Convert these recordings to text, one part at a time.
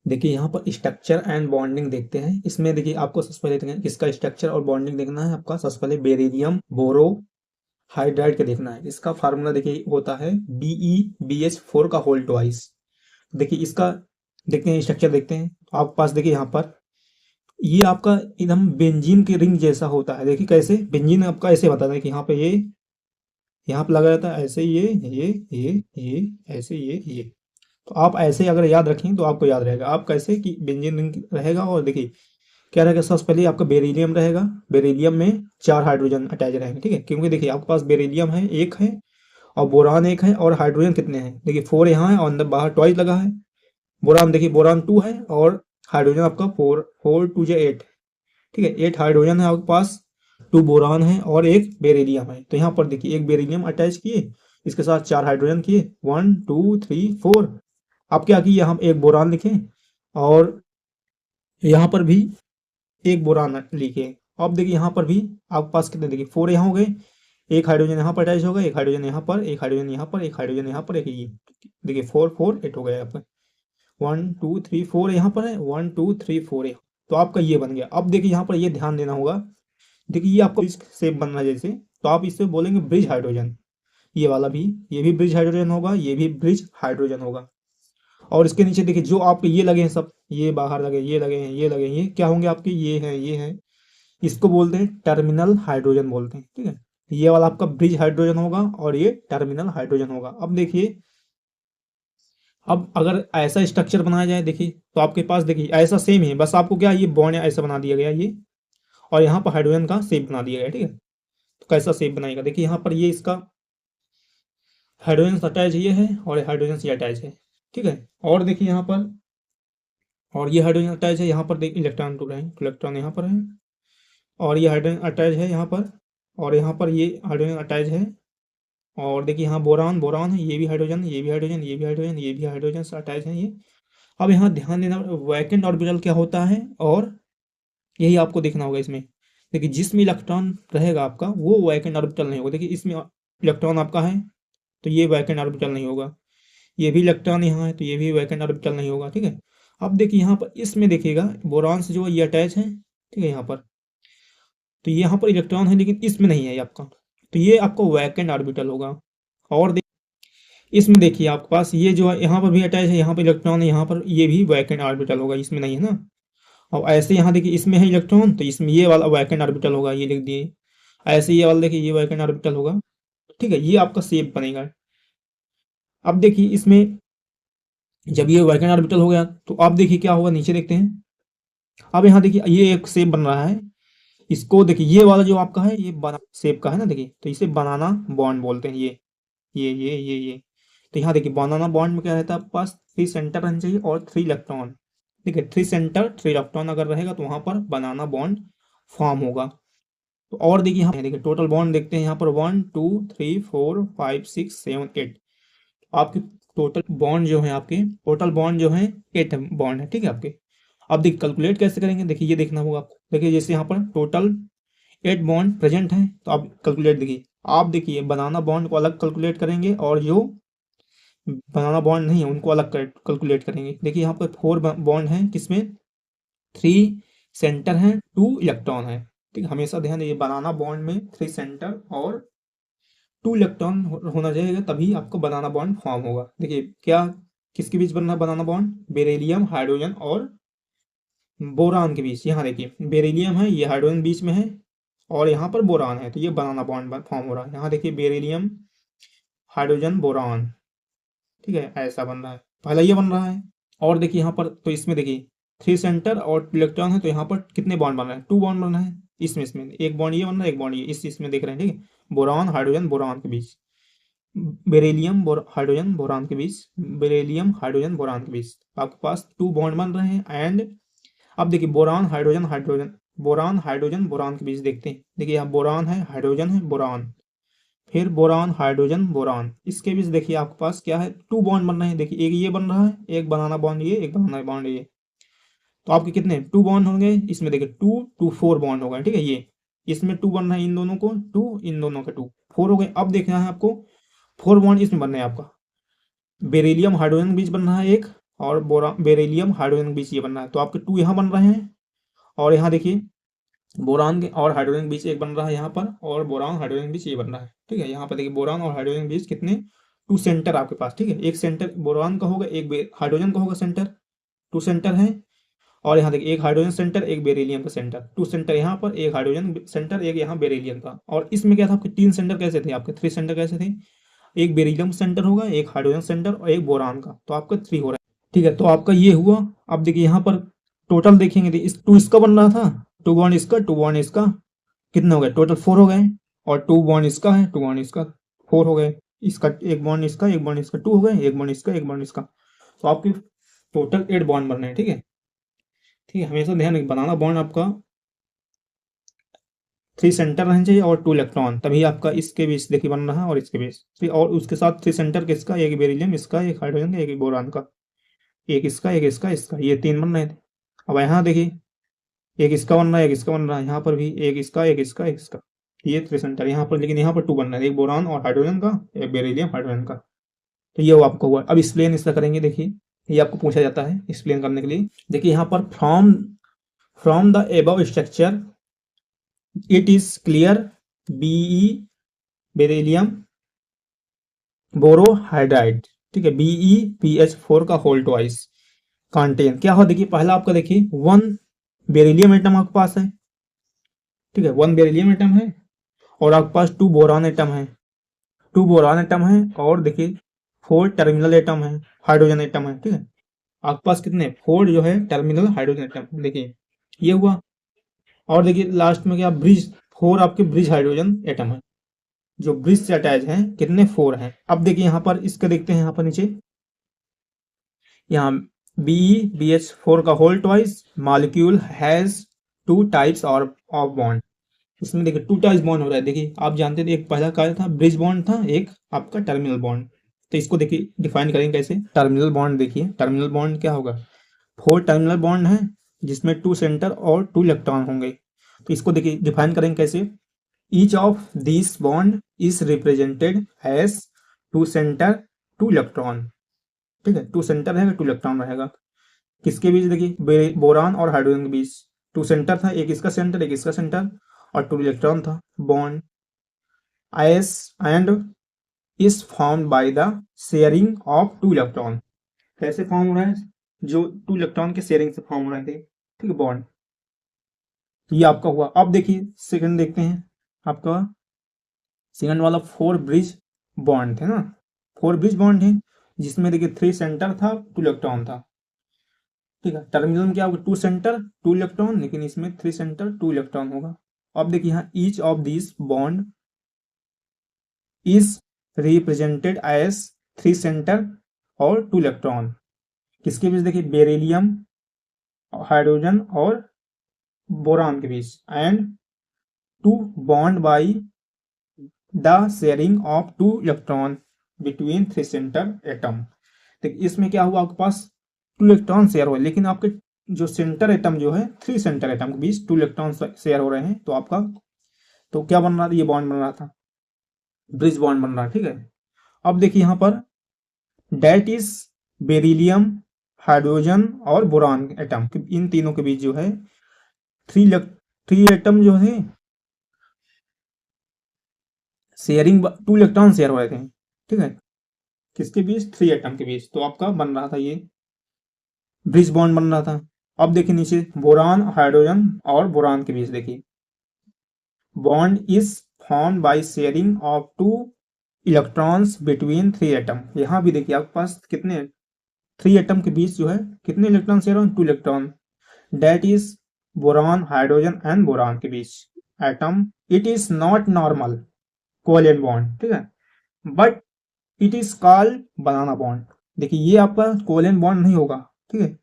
देखिए यहाँ पर स्ट्रक्चर एंड बॉन्डिंग देखते हैं। इसमें देखिए आपको सबसे पहले देखना है किसका स्ट्रक्चर और बॉन्डिंग देखना है। आपका सबसे पहले बेरिलियम बोरो हाइड्राइड का देखना है। इसका फार्मूला देखिए होता है BeBH4 का होल ट्वाइस। देखिए इसका देखते हैं, स्ट्रक्चर देखते हैं। तो आपके पास देखिए यहाँ पर ये आपका एकदम बेंजीन के रिंग जैसा होता है। देखिए कैसे बेंजीन आपका ऐसे बताता है कि यहाँ पे ये यहाँ पे लगा रहता है, ऐसे ये ऐसे ये। तो आप ऐसे अगर याद रखें तो आपको याद रहेगा। आप कैसे कि बेंजीन रिंग रहेगा और देखिए क्या रहेगा। सबसे पहले आपका बेरिलियम रहेगा। बेरिलियम में 4 हाइड्रोजन अटैच रहेंगे, ठीक है। क्योंकि देखिए आपके पास बेरिलियम है, एक है, और बोरान एक है, और हाइड्रोजन कितने हैं देखिए 4 यहाँ है और अंदर बाहर ट्वाइस लगा है। बोरान देखिए बोरान 2 है और हाइड्रोजन आपका 4 2 जे 8, ठीक है। 8 हाइड्रोजन है आपके पास, 2 बोरान है और एक बेरिलियम है। तो यहाँ पर देखिए एक बेरिलियम अटैच किए, इसके साथ 4 हाइड्रोजन किए, 1 2 3 4। अब क्या किए, हम एक बोरान लिखें और यहाँ पर भी एक बोरान लिखे। अब देखिए यहाँ पर भी आपके पास कितने देखिए 4 यहाँ हो गए, एक हाइड्रोजन यहाँ पर अटैच होगा, एक हाइड्रोजन यहाँ पर, एक हाइड्रोजन यहाँ पर, एक हाइड्रोजन यहाँ पर, एक ये देखिए 4 4 8 हो गया यहाँ पर। 1 2 3 4 यहाँ पर है, 1 2 3 4 यहाँ। तो आपका ये बन गया। अब देखिए यहाँ पर ये ध्यान देना होगा। देखिए ये आपका शेप बन रहा है जैसे, तो आप इससे बोलेंगे ब्रिज हाइड्रोजन। ये वाला भी, ये भी ब्रिज हाइड्रोजन होगा, ये भी ब्रिज हाइड्रोजन होगा। और इसके नीचे देखिए जो आपके ये लगे हैं सब, ये बाहर लगे, ये लगे हैं, ये लगे हैं, ये क्या होंगे आपके, ये हैं। इसको बोलते हैं टर्मिनल हाइड्रोजन बोलते हैं, ठीक है। ये वाला आपका ब्रिज हाइड्रोजन होगा और ये टर्मिनल हाइड्रोजन होगा। अब देखिए, अब अगर ऐसा स्ट्रक्चर बनाया जाए देखिए, तो आपके पास देखिए ऐसा सेम है, बस आपको क्या ये बॉन्ड ऐसा बना दिया गया ये, और यहाँ पर हाइड्रोजन का शेप बना दिया गया, ठीक है। तो कैसा शेप बनाएगा देखिए, यहाँ पर ये इसका हाइड्रोजन अटैच ये है और हाइड्रोजन से अटैच है, ठीक है। और देखिए यहाँ पर, और ये हाइड्रोजन अटैच है यहाँ पर, देखिए इलेक्ट्रॉन टू है, इलेक्ट्रॉन यहाँ पर है, और ये हाइड्रोजन अटैच है यहाँ पर, और यहाँ पर ये हाइड्रोजन अटैच है। और देखिए यहाँ बोरान बोरान है, ये भी हाइड्रोजन, ये भी हाइड्रोजन, ये भी हाइड्रोजन, ये भी हाइड्रोजन से अटैच है ये। अब यहाँ ध्यान देना वैकेंट ऑर्बिटल क्या होता है, और यही आपको देखना होगा इसमें। देखिए जिसमें इलेक्ट्रॉन रहेगा आपका वो वैकेंट ऑर्बिटल नहीं होगा। देखिए इसमें इलेक्ट्रॉन आपका है तो ये वैकेंट ऑर्बिटल नहीं होगा, ये भी इलेक्ट्रॉन यहाँ है तो ये भी वैकेंट ऑर्बिटल नहीं होगा, ठीक है। अब देखिए यहाँ पर इसमें देखिएगा बोरान से जो है ये अटैच है, ठीक है यहाँ पर। तो यहाँ पर इलेक्ट्रॉन है लेकिन इसमें नहीं है ये आपका, तो ये आपका वैकेंट ऑर्बिटल होगा। और इसमें देखिए आपके पास ये जो है यहाँ पर भी अटैच है, यहाँ पर इलेक्ट्रॉन है यहाँ पर, ये भी वैकेंट ऑर्बिटल होगा, इसमें नहीं है ना। और ऐसे यहाँ देखिए इसमें है इलेक्ट्रॉन तो इसमें ये वाला वैकेंट ऑर्बिटल होगा, ये लिख दिए। ऐसे ये वाला देखिए ये वैकेंट ऑर्बिटल होगा, ठीक है। ये आपका शेप बनेगा। अब देखिए इसमें जब ये वैकेंट ऑर्बिटल हो गया तो अब देखिए क्या होगा, नीचे देखते हैं। अब यहाँ देखिए ये एक शेप बन रहा है, इसको देखिए ये वाला जो आपका है ये बना शेप का है ना, देखिए तो इसे बनाना बॉन्ड बोलते हैं। ये तो यहाँ देखिए बनाना बॉन्ड में क्या रहता है आपके पास, 3 सेंटर रहना चाहिए और 3 इलेक्ट्रॉन, ठीक है। 3 सेंटर 3 इलेक्ट्रॉन अगर रहेगा तो वहां पर बनाना बॉन्ड फॉर्म होगा। तो और देखिए यहाँ देखिए टोटल बॉन्ड देखते हैं यहाँ पर 1 2 3 4 5 6 7 8। आपके टोटल बॉन्ड जो है, आपके टोटल बॉन्ड जो है 8 बॉन्ड है, ठीक है आपके। अब देखिए कैलकुलेट कैसे करेंगे, देखिए ये देखना होगा आपको। देखिए जैसे यहाँ पर टोटल 8 बॉन्ड प्रेजेंट है तो आप कैलकुलेट देखिए, आप देखिए बनाना बॉन्ड को अलग कैलकुलेट करेंगे और जो बनाना बॉन्ड नहीं है उनको अलग कैलकुलेट करेंगे। देखिए यहाँ पर 4 बॉन्ड है, किसमें 3 सेंटर हैं 2 इलेक्ट्रॉन है, ठीक है। हमेशा ध्यान दीजिए बनाना बॉन्ड में 3 सेंटर और 2 इलेक्ट्रॉन होना चाहिए, तभी आपको बनाना बॉन्ड फॉर्म होगा। देखिए क्या किसके बीच बन रहा है बनाना बॉन्ड, बेरिलियम हाइड्रोजन और बोरान के बीच। यहाँ देखिए बेरिलियम है, ये हाइड्रोजन बीच में है, और यहाँ पर बोरान है, तो ये बनाना बॉन्ड फॉर्म हो रहा है। यहाँ देखिए बेरिलियम हाइड्रोजन बोरान, ठीक है, ऐसा बन रहा है, पहला ये बन रहा है। और देखिए यहाँ पर तो इसमें देखिए 3 सेंटर और इलेक्ट्रॉन है, तो यहाँ पर कितने बॉन्ड बन रहे हैं, 2 बॉन्ड बन रहे हैं। इसमें एक बॉन्ड ये बन रहा है, एक बॉन्ड ये इसमें देख रहे हैं, ठीक है। बोरान हाइड्रोजन बोरान के बीच, बेरिलियम हाइड्रोजन बोरान के बीच, बेरिलियम हाइड्रोजन बोरान के बीच आपके पास 2 बॉन्ड बन रहे हैं। एंड अब देखिए boron hydrogen hydrogen, boron hydrogen boron के बीच देखते हैं। देखिए यहाँ बोरान है, हाइड्रोजन है, बोरान, फिर बोरान हाइड्रोजन बोरान, इसके बीच देखिए आपके पास क्या है, 2 बॉन्ड बन रहे हैं। देखिए एक ये बन रहा है, एक बनाना बॉन्ड ये, एक बनाना बॉन्ड ये। तो आपके कितने 2 बॉन्ड होंगे इसमें, देखिए 2 2 4 बॉन्ड होगा, ठीक है। ये इसमें 2 बन रहा है इन दोनों को, 2 इन दोनों के 2 4 हो गए। अब देखना है आपको 4 बॉन्ड इसमें बन रहे हैं आपका, बेरिलियम हाइड्रोजन के बीच बन रहा है एक, और बेरिलियम हाइड्रोजन के बीच ये बन रहा है, तो आपके 2 यहाँ बन रहे हैं, और यहाँ देखिए बोरान के और हाइड्रोजन के बीच एक बन रहा है यहाँ पर, और बोरान हाइड्रोजन के बीच ये बन रहा है। ठीक है, यहाँ पर देखिए बोरान और हाइड्रोजन के बीच कितने 2 सेंटर आपके पास। ठीक है, एक सेंटर बोरान का होगा, एक हाइड्रोजन का होगा सेंटर, 2 सेंटर है। और यहाँ देखिए एक हाइड्रोजन सेंटर, एक बेरिलियम का सेंटर, 2 सेंटर यहाँ पर, एक हाइड्रोजन सेंटर, एक यहाँ बेरिलियम का। और इसमें क्या था, आपके 3 सेंटर कैसे थे, आपके 3 सेंटर कैसे थे, एक बेरिलियम सेंटर होगा, एक हाइड्रोजन सेंटर और एक बोरान का, तो आपका 3 हो रहा है। ठीक है, तो आपका ये हुआ। अब देखिए यहाँ पर टोटल देखेंगे तो इस 2 इसका बन रहा था, 2 बॉन्ड इसका, 2 बॉन्ड इसका, कितने हो गए टोटल 4 हो गए। और 2 बॉन्ड इसका है, 2 बॉन्ड इसका, 4 हो गए। इसका एक बॉन्ड इसका, एक बॉन्ड इसका, 2 हो गए, एक बॉन्ड इसका, एक बॉन्ड इसका, तो आपके टोटल 8 बॉन्ड बन रहे हैं। ठीक है, ठीक है, हमेशा ध्यान बनाना बॉन्ड आपका 3 सेंटर रहने चाहिए और 2 इलेक्ट्रॉन, तभी आपका इसके बीच देखिए बन रहा है और इसके बीच, और उसके साथ 3 सेंटर किसका, एक बेरिलियम इसका, एक हाइड्रोजन का, एक बोरान का, एक इसका, एक इसका, इसका, ये 3 बन रहे थे। अब यहाँ देखिए एक इसका बन रहा है, एक इसका बन रहा है, यहाँ पर भी एक इसका, एक इसका, एक इसका, ये 3 सेंटर यहाँ पर, लेकिन यहाँ पर 2 बन रहा है, एक बोरान और हाइड्रोजन का, एक बेरिलियम हाइड्रोजन का। तो ये वो आपका हुआ। अब एक्सप्लेन इसका करेंगे, देखिए ये आपको पूछा जाता है एक्सप्लेन करने के लिए। देखिए यहाँ पर from the above structure it is clear Be beryllium borohydride, ठीक है, BePH4 का होल ट्वाइस कंटेन क्या हो, देखिए पहला आपका देखिए 1 बेरिलियम एटम आपके पास है। ठीक है, 1 बेरिलियम एटम है, और आपके पास 2 बोरान एटम है, 2 बोरान एटम है, और देखिए 4 टर्मिनल एटम है, हाइड्रोजन एटम है। ठीक है, आपके पास कितने 4 जो है टर्मिनल हाइड्रोजन एटम, देखिए ये हुआ। और देखिए लास्ट में क्या ब्रिज 4 आपके ब्रिज हाइड्रोजन एटम है, जो ब्रिज से अटैच है, कितने 4 हैं। अब देखिए यहाँ पर इसका देखते हैं, यहाँ पर नीचे यहाँ BeBH4 का whole twice molecule has 2 types और ऑफ बॉन्ड। इसमें देखिए 2 टाइप्स बॉन्ड हो रहा है। देखिए आप जानते थे एक पहला क्या था, ब्रिज बॉन्ड था, एक आपका टर्मिनल बॉन्ड। तो इसको देखिए डिफाइन करेंगे कैसे, टर्मिनल बॉन्ड। देखिए टर्मिनल बॉन्ड क्या होगा, 4 टर्मिनल बॉन्ड है जिसमें 2 सेंटर और 2 इलेक्ट्रॉन होंगे। तो इसको देखिए डिफाइन करेंगे कैसे, each of this bond is represented as 2 centre 2 electron. ठीक है, 2 सेंटर रहेगा, 2 इलेक्ट्रॉन रहेगा। किसके बीच, देखिए बोरान और हाइड्रोजन के बीच 2 सेंटर था, एक इसका सेंटर, एक इसका सेंटर, और 2 इलेक्ट्रॉन था। Bond S and is formed by the sharing of 2 electron. कैसे फॉर्म हो रहा है, जो 2 इलेक्ट्रॉन के शेयरिंग से फॉर्म हो रहे थे। ठीक है, बॉन्ड ये आपका हुआ। अब देखिए सेकंड देखते हैं, आपका सेकंड वाला 4 ब्रिज बॉन्ड थे ना, 4 ब्रिज बॉन्ड है, जिसमें देखिए 3 सेंटर था, 2 इलेक्ट्रॉन था। ठीक है, टर्मिनल में क्या होगा, 2 सेंटर 2 इलेक्ट्रॉन, लेकिन इसमें 3 सेंटर 2 इलेक्ट्रॉन होगा। अब देखिए यहाँ each of this bond is represented as 3 centre और 2 इलेक्ट्रॉन। किसके बीच, देखिए बेरिलियम हाइड्रोजन और बोरान के बीच, and 2 bond by the sharing of 2 electron between 3 centre atom. देखिए इसमें क्या हुआ, आपके पास 2 इलेक्ट्रॉन शेयर हुए, लेकिन आपके जो सेंटर एटम जो है 3 सेंटर एटम के बीच 2 इलेक्ट्रॉन शेयर हो रहे हैं, तो आपका तो क्या बन रहा था, ये बॉन्ड बन रहा था, ब्रिज बॉन्ड बन रहा है। ठीक है, अब देखिए यहाँ पर डेट इज बेरिलियम हाइड्रोजन और बोरान एटम, इन तीनों के बीच जो है 3 एटम जो है शेयरिंग 2 इलेक्ट्रॉन शेयर हो रहे थे। ठीक है, किसके बीच, 3 एटम के बीच, तो आपका बन रहा था ये ब्रिज बॉन्ड बन रहा था। अब देखिए नीचे बोरान हाइड्रोजन और बोरान के बीच, देखिए bond is formed by sharing of 2 electrons between 3 atom. यहाँ भी देखिए आपके पास कितने 3 एटम के बीच जो है कितने इलेक्ट्रॉन शेयर हो, 2 electron, that is boron hydrogen and boron के बीच atom. It is not normal covalent bond, ठीक है, but it is called banana bond. देखिए ये आपका कोवेलेंट बॉन्ड नहीं होगा, ठीक है,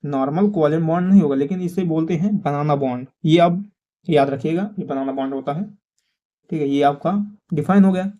नॉर्मल कोवेलेंट बॉन्ड नहीं होगा, लेकिन इसे बोलते हैं बनाना बॉन्ड। ये अब याद रखिएगा, ये बनाना बॉन्ड होता है। ठीक है, ये आपका डिफाइन हो गया।